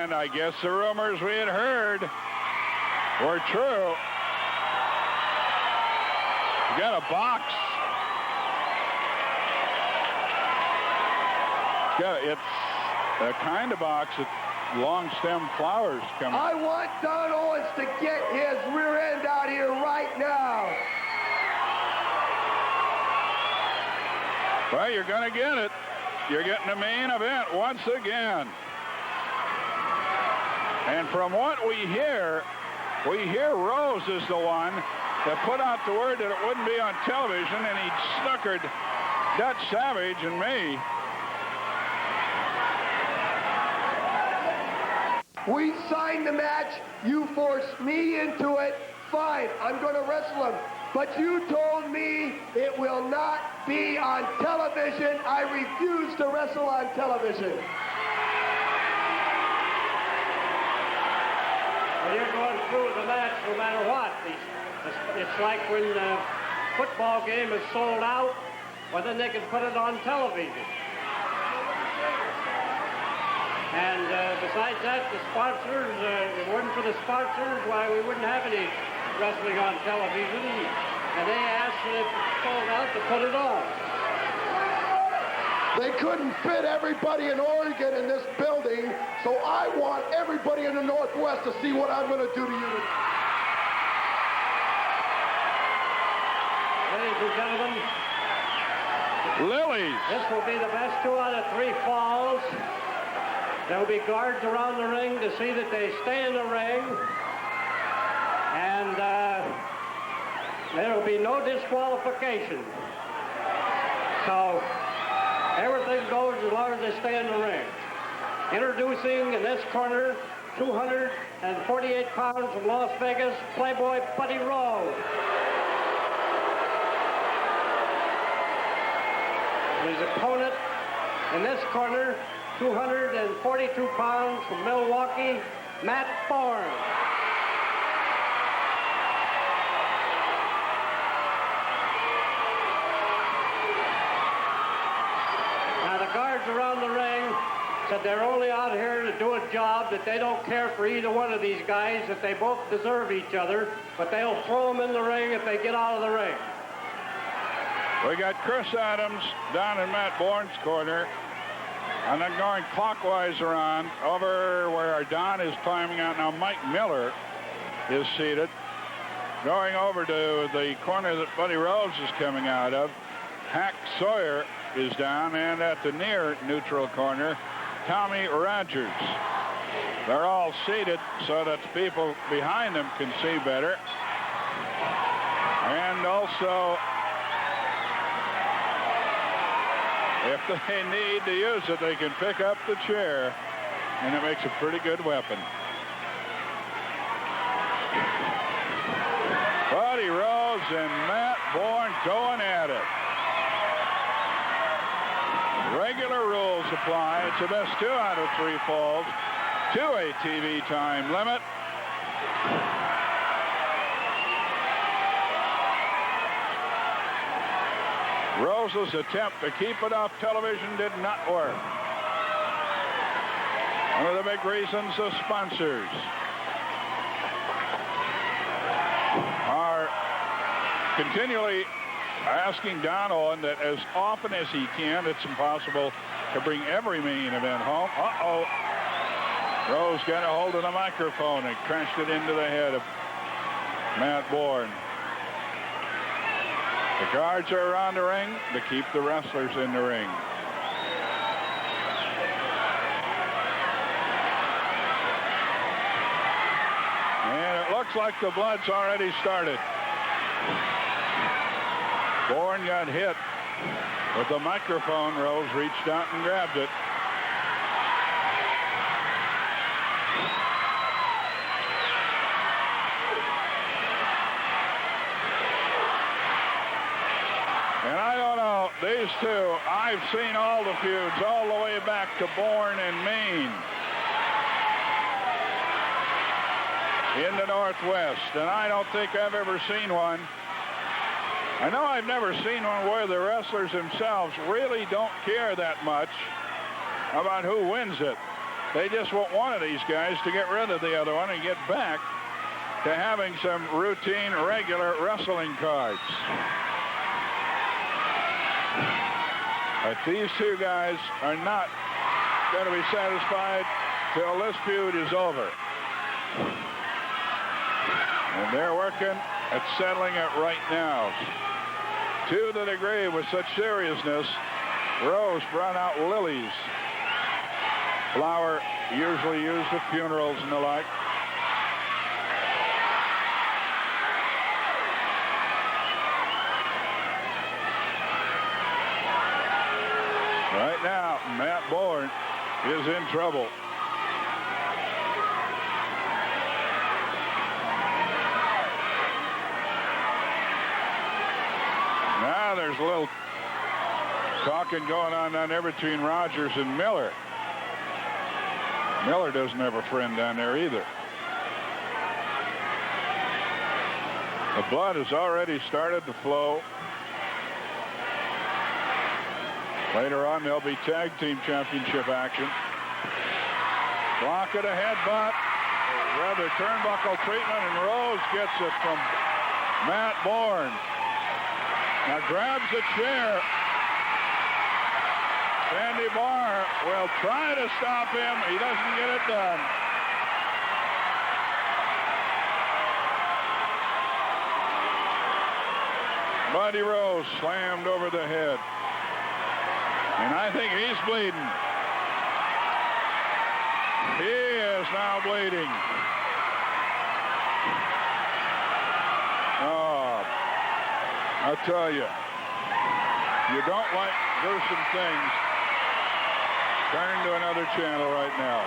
and I guess the rumors we had heard were true. You got a box. It's a kind of box that long stem flowers come. I want Don Owens to get his rear end out here right now. Well, you're going to get it. You're getting the main event once again. And from what we hear Rose is the one that put out the word that it wouldn't be on television, and he snookered Dutch Savage and me. We signed the match. You forced me into it. Fine, I'm going to wrestle him. But you told me it will not be on television. I refuse to wrestle on television. Well, you're going through the match no matter what. It's like when the football game is sold out, well, then they can put it on television. And besides that, the sponsors, if it weren't for the sponsors, why, we wouldn't have any wrestling on television. And they asked that if it's sold out to put it on. They couldn't fit everybody in Oregon in this building, so I want everybody in the Northwest to see what I'm going to do to you tonight. Ladies and gentlemen, Lilies. This will be the best 2 out of 3 falls. There will be guards around the ring to see that they stay in the ring. And there will be no disqualification. So everything goes as long as they stay in the ring. Introducing in this corner, 248 pounds from Las Vegas, Playboy Buddy Rose. His opponent in this corner, 242 pounds from Milwaukee, Matt Borne. Now the guards around the ring said they're only out here to do a job, that they don't care for either one of these guys, that they both deserve each other, but they'll throw them in the ring if they get out of the ring. We got Chris Adams down in Matt Borne's corner, and then going clockwise around over where Don is climbing out. Now Mike Miller is seated. Going over to the corner that Buddy Rose is coming out of, Hack Sawyer is down, and at the near neutral corner, Tommy Rogers. They're all seated so that the people behind them can see better. And also, if they need to use it, they can pick up the chair, and it makes a pretty good weapon. Buddy Rose and Matt Borne going at it. Regular rules apply. It's the best 2 out of 3 falls to a TV time limit. Rose's attempt to keep it off television did not work. One of the big reasons the sponsors are continually asking Don Owen that as often as he can, it's impossible to bring every main event home. Uh-oh. Rose got a hold of the microphone and crashed it into the head of Matt Borne. The guards are around the ring to keep the wrestlers in the ring. And it looks like the blood's already started. Borne got hit with the microphone. Rose reached out and grabbed it. And I don't know, these two, I've seen all the feuds all the way back to Borne and Maine in the Northwest, and I don't think I've ever seen one. I know I've never seen one where the wrestlers themselves really don't care that much about who wins it. They just want one of these guys to get rid of the other one and get back to having some routine, regular wrestling cards. But these two guys are not going to be satisfied till this feud is over. And they're working at settling it right now. To the degree with such seriousness, Rose brought out lilies. Flower usually used at funerals and the like. Right now, Matt Borne is in trouble. Now there's a little talking going on down there between Rogers and Miller. Miller doesn't have a friend down there either. The blood has already started to flow. Later on, there'll be tag team championship action. Block of the headbutt, rather turnbuckle treatment, and Rose gets it from Matt Borne. Now grabs a chair. Sandy Barr will try to stop him. He doesn't get it done. Buddy Rose slammed over the head. And I think he's bleeding. He is now bleeding. Oh, I'll tell you, you don't like gruesome things, turn to another channel right now.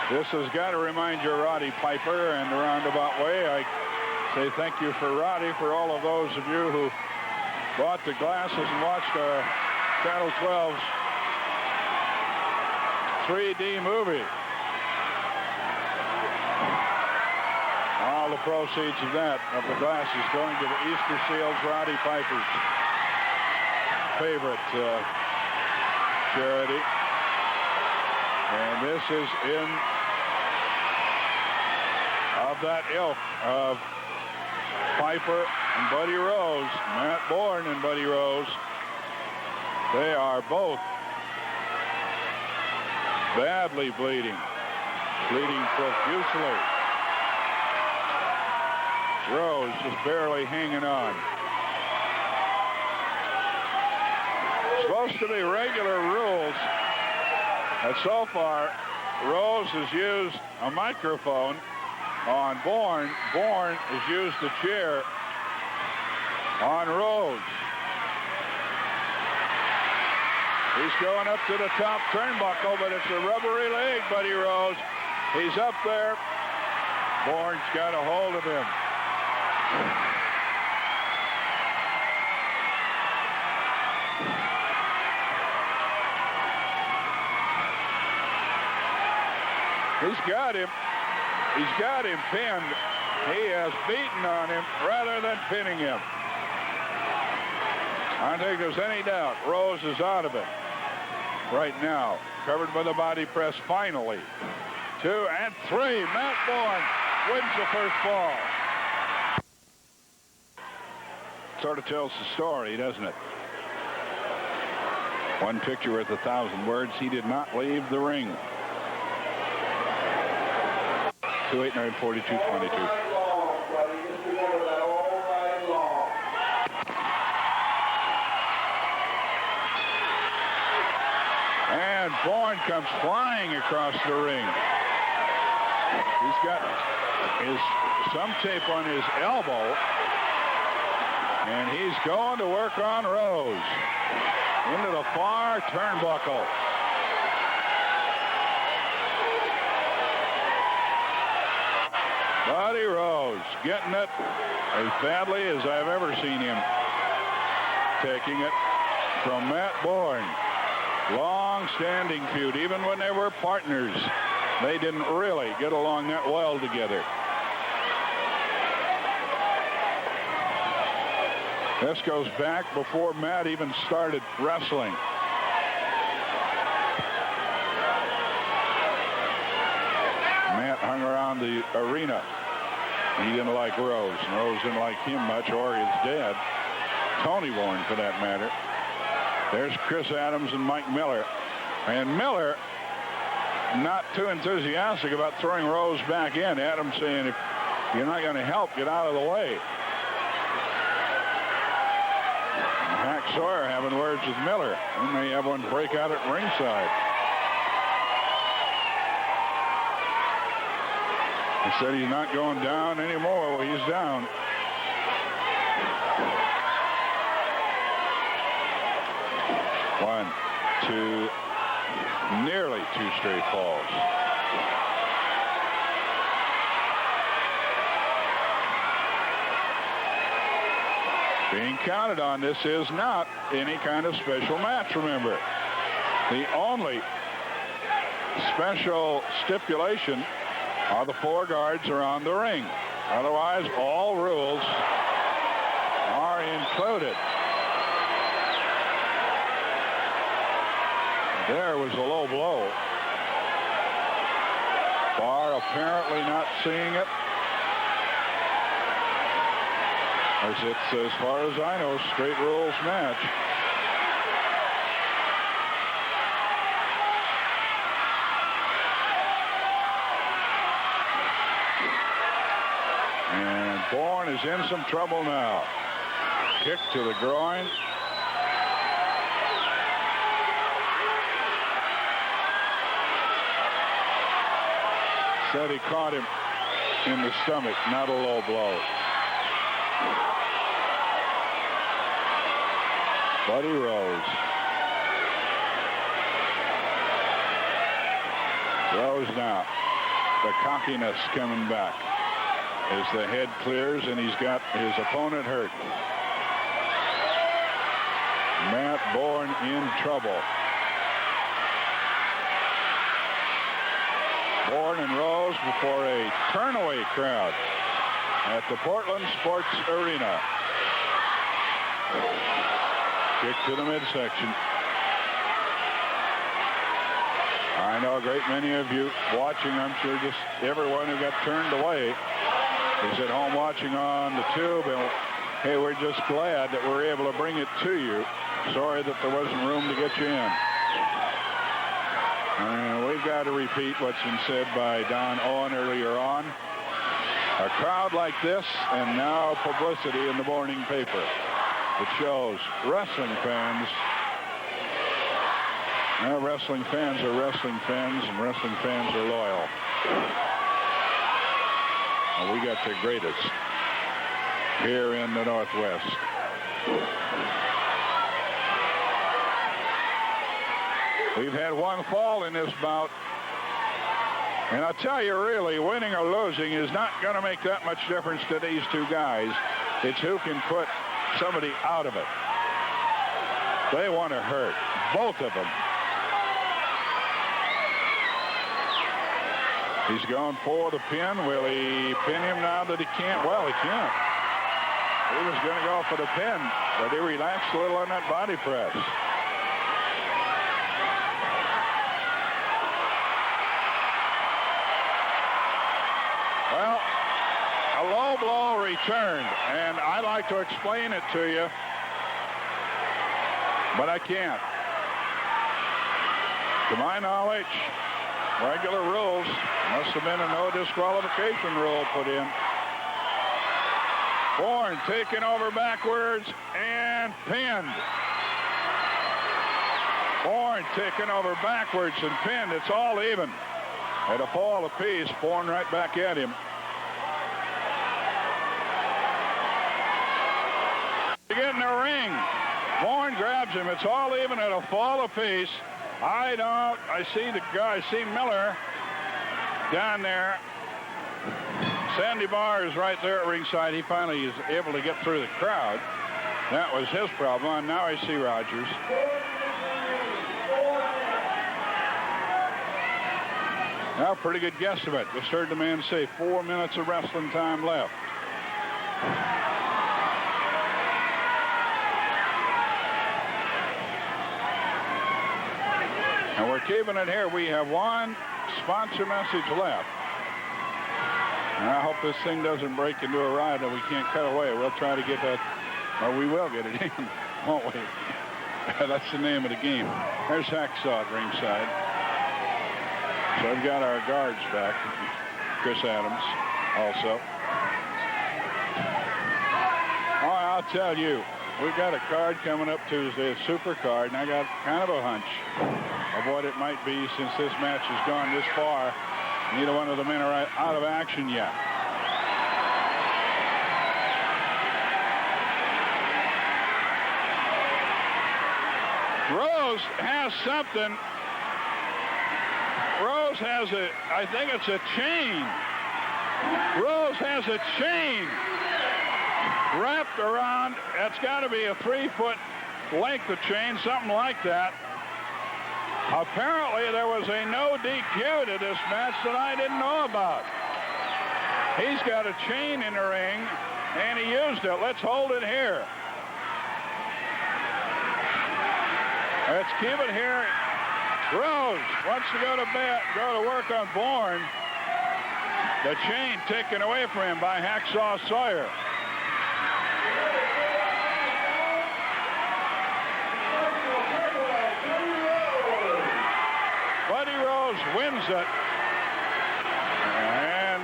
This has got to remind you of Roddy Piper, and the roundabout way, I say thank you for Roddy, for all of those of you who bought the glasses and watched Channel 12's 3D movie. All the proceeds of that, of the glasses, going to the Easter Seals, Roddy Piper's favorite charity. And this is in of that ilk of Piper and Buddy Rose, Matt Borne and Buddy Rose. They are both badly bleeding profusely. Rose just barely hanging on. Supposed to be regular rules. And so far, Rose has used a microphone on Borne. Borne has used the chair on Rose. He's going up to the top turnbuckle, but it's a rubbery leg, Buddy Rose. He's up there. Borne's got a hold of him. He's got him. He's got him pinned. He has beaten on him rather than pinning him. I don't think there's any doubt. Rose is out of it right now. Covered by the body press finally. 2 and 3. Matt Borne wins the first fall. Sort of tells the story, doesn't it? One picture worth 1,000 words. He did not leave the ring. 289-42-22. And Borne comes flying across the ring. He's got some tape on his elbow, and he's going to work on Rose into the far turnbuckle. Buddy Rose getting it as badly as I've ever seen him taking it from Matt Borne. Long-standing feud, even when they were partners they didn't really get along that well together. This goes back before Matt even started wrestling. Matt hung around the arena. He didn't like Rose, and Rose didn't like him much, or his dad, Tony Borne, for that matter. There's Chris Adams and Mike Miller. And Miller not too enthusiastic about throwing Rose back in. Adams saying, if you're not going to help, get out of the way. Hack Sawyer having words with Miller. We may have one break out at ringside. He said he's not going down anymore. Well, he's down. One, two, nearly two straight falls. Being counted on. This is not any kind of special match, remember. The only special stipulation are the 4 guards around the ring. Otherwise, all rules are included. There was a low blow. Barr apparently not seeing it. As it's, as far as I know, straight rules match. And Borne is in some trouble now. Kick to the groin. Said he caught him in the stomach, not a low blow. Buddy Rose. Rose now. The cockiness coming back as the head clears and he's got his opponent hurt. Matt Borne in trouble. Borne and Rose before a turnaway crowd at the Portland Sports Arena. Kick to the midsection. I know a great many of you watching, I'm sure just everyone who got turned away is at home watching on the tube. And hey, we're just glad that we're able to bring it to you. Sorry that there wasn't room to get you in. We've got to repeat what's been said by Don Owen earlier on. A crowd like this, and now publicity in the morning paper. It shows wrestling fans. Now wrestling fans are wrestling fans, and wrestling fans are loyal. And we got the greatest here in the Northwest. We've had one fall in this bout. And I'll tell you, really, winning or losing is not going to make that much difference to these two guys. It's who can put somebody out of it. They want to hurt, both of them. He's going for the pin. Will he pin him now that he can't? Well, he can't. He was going to go for the pin, but he relaxed a little on that body press. Well, a low blow returned, and I like to explain it to you, but I can't. To my knowledge, regular rules, must have been a no disqualification rule put in. Borne taken over backwards and pinned. Borne taken over backwards and pinned. It's all even. At a fall apiece, Borne right back at him. To get in the ring, Borne grabs him. It's all even at a fall apiece. I see the guy, I see Miller down there. Sandy Barr is right there at ringside. He finally is able to get through the crowd. That was his problem. And now I see Rogers. Well, pretty good guesstimate. Just heard the man say 4 minutes of wrestling time left. And we're keeping it here. We have one sponsor message left. And I hope this thing doesn't break into a riot that we can't cut away. We'll try to get that, or we will get it in, won't we? That's the name of the game. There's Hacksaw at ringside. So we've got our guards back. Chris Adams also. Oh, I'll tell you, we've got a card coming up Tuesday, a super card, and I got kind of a hunch of what it might be since this match has gone this far. Neither one of the men are out of action yet. Rose has something. Rose has I think it's a chain. Rose has a chain wrapped around. That's got to be a 3-foot length of chain, something like that. Apparently, there was a no DQ to this match that I didn't know about. He's got a chain in the ring, and he used it. Let's hold it here. Let's keep it here. Rose wants to go to work on Borne. The chain taken away from him by Hacksaw Sawyer. Buddy Rose wins it. And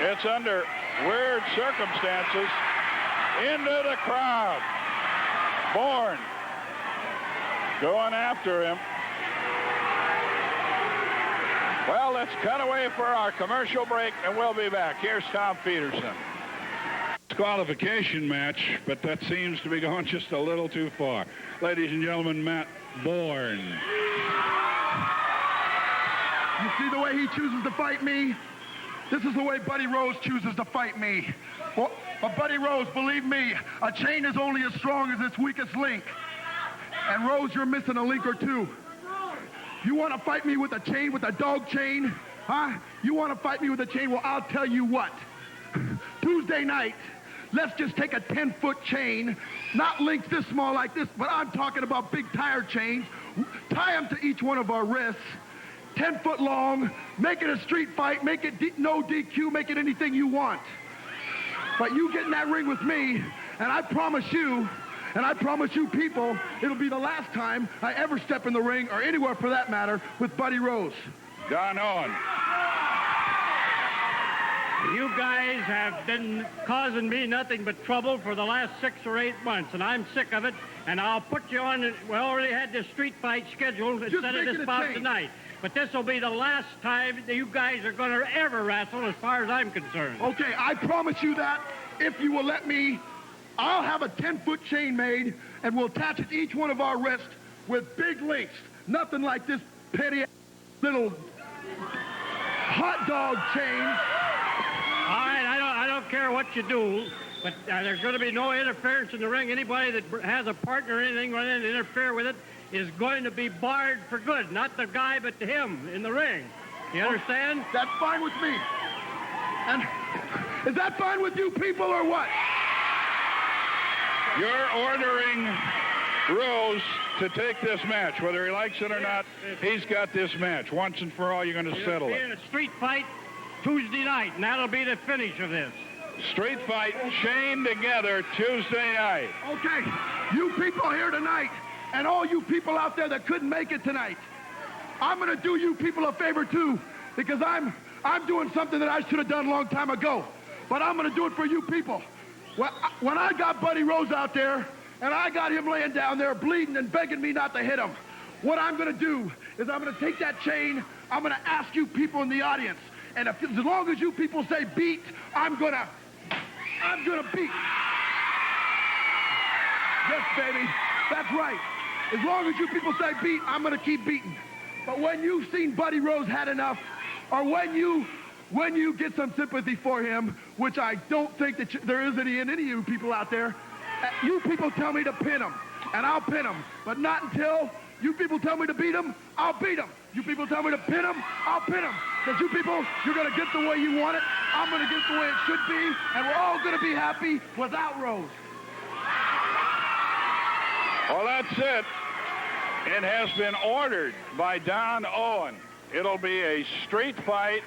it's under weird circumstances. Into the crowd. Borne going after him. Well, let's cut away for our commercial break, and we'll be back. Here's Tom Peterson. Disqualification match, but that seems to be going just a little too far. Ladies and gentlemen, Matt Borne. You see the way he chooses to fight me? This is the way Buddy Rose chooses to fight me. Well, but Buddy Rose, believe me, a chain is only as strong as its weakest link. And Rose, you're missing a link or two. You want to fight me with a chain, with a dog chain? Huh? You want to fight me with a chain? Well, I'll tell you what. Tuesday night, let's just take a 10-foot chain, not links this small like this, but I'm talking about big tire chains. Tie them to each one of our wrists. 10 foot long, make it a street fight, make it no DQ, make it anything you want. But you get in that ring with me, and I promise you people, it'll be the last time I ever step in the ring, or anywhere for that matter, with Buddy Rose. Don Owen. You guys have been causing me nothing but trouble for the last 6 or 8 months, and I'm sick of it, and I'll put you on, we already had this street fight scheduled instead of this bout tonight. But this will be the last time that you guys are going to ever wrestle as far as I'm concerned. Okay, I promise you that. If you will let me, I'll have a 10-foot chain made, and we'll attach it to each one of our wrists with big links. Nothing like this petty little hot dog chain. All right, I don't care what you do, but there's going to be no interference in the ring. Anybody that has a partner or anything going to interfere with it is going to be barred for good. Not the guy, but him in the ring. You understand? That's fine with me. And is that fine with you people or what? You're ordering Rose to take this match. Whether he likes it or not, he's got this match. Once and for all, you're going to settle it. It'll be a street fight Tuesday night, and that'll be the finish of this. Street fight chained together Tuesday night. Okay, you people here tonight, and all you people out there that couldn't make it tonight, I'm going to do you people a favor too, because I'm doing something that I should have done a long time ago. But I'm going to do it for you people. When I got Buddy Rose out there, and I got him laying down there bleeding and begging me not to hit him, what I'm going to do is I'm going to take that chain, I'm going to ask you people in the audience, and as long as you people say beat, I'm going to beat. Yes, baby, that's right. As long as you people say beat, I'm going to keep beating. But when you've seen Buddy Rose had enough, or when you get some sympathy for him, which I don't think that there is any in any of you people out there, you people tell me to pin him, and I'll pin him. But not until You people tell me to beat him, I'll beat him. You people tell me to pin him, I'll pin him. Because you people, you're going to get the way you want it. I'm going to get the way it should be. And we're all going to be happy without Rose. Well, that's it. It has been ordered by Don Owen. It'll be a street fight,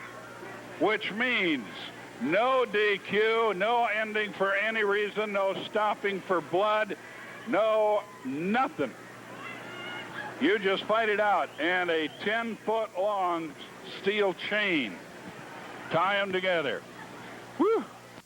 which means no DQ, no ending for any reason, no stopping for blood, no nothing. You just fight it out, and a 10-foot long steel chain. Tie them together.